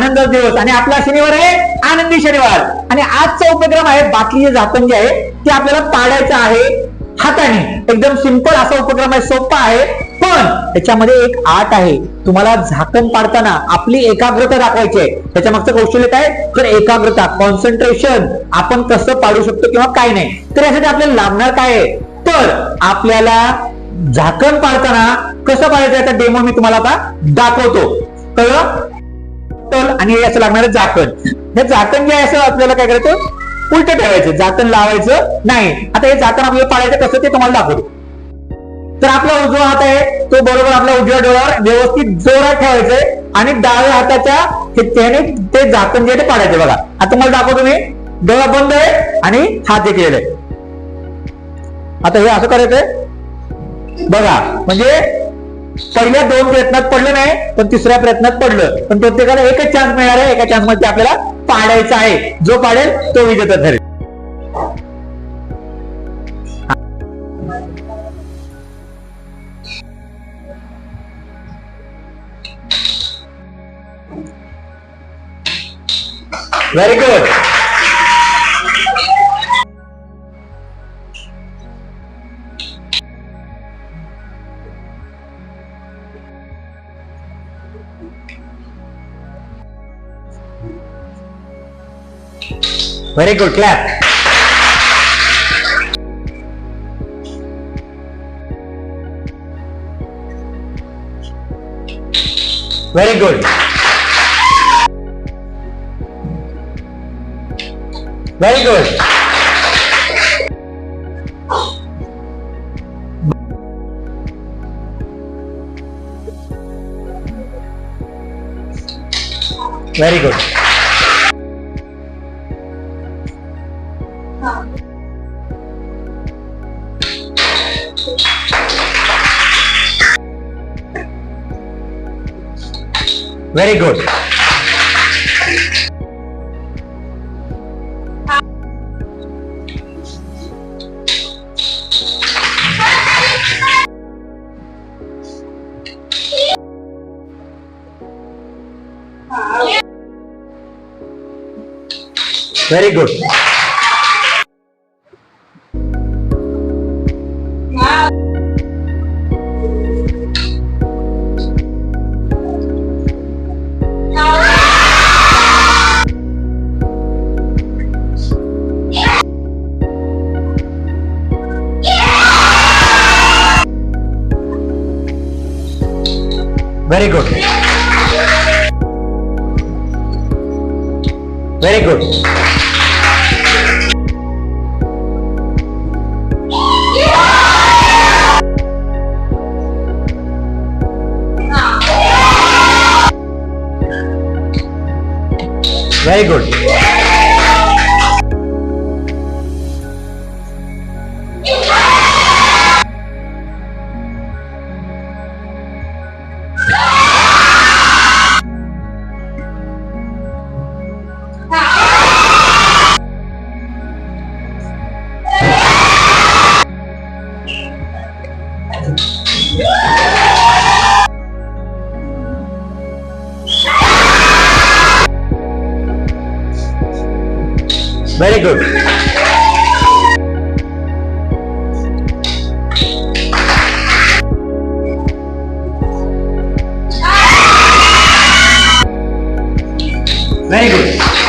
आनंद दिवस आणि आपला शनिवार आहे आनंदी शनिवार. आणि आजचा उपक्रम आहे बाटली जे झाकण जे आहे ते आपल्याला पाडायचं आहे हाताने. एकदम सिंपल असा उपक्रम आहे, सोपा आहे, पण त्याच्यामध्ये एक आर्ट आहे. तुम्हाला झाकण पाडताना आपली एकाग्रता दाखवायची आहे. त्याच्या मागचं कौशल्य काय, तर एकाग्रता, कॉन्सन्ट्रेशन, आपण कसं पाडू शकतो किंवा काय नाही. तर यासाठी आपल्याला लागणार काय आहे, तर आपल्याला झाकण पाडताना कसं पाडायचं याचा डेमो मी तुम्हाला आता दाखवतो. कळलं? तर आणि असं लागणार झाकण. हे झाकण जे आहे असं आपल्याला काय करायचं, उलट ठेवायचं, झाकण लावायचं नाही. आता हे झाकण आपल्याला पाडायचं कसं ते तुम्हाला दाखवतो. तर आपला उजवा हात आहे तो बरोबर आपल्या उजव्या डोळ्यावर व्यवस्थित जोरात ठेवायचंय आणि डाव्या हाताच्या त्याने ते झाकण जे आहे ते पाडायचे. बघा आता तुम्हाला दाखवतो मी, डोळा बंद आहे आणि हात देखील आहे. आता हे असं करायचंय बघा, म्हणजे पहिल्या 2 प्रयत्नात पडलं नाही पण तिसऱ्या प्रयत्नात पडलं. पण प्रत्येकाला एकच चान्स मिळणार आहे, एका चान्स मध्ये आपल्याला पाडायचं आहे. जो पाडेल तो विजेता ठरेल. Very good. Very good, clap. Very good. Very good. Very good. Very good. Very good. Very good. Very good. Very good. Very good. Very good.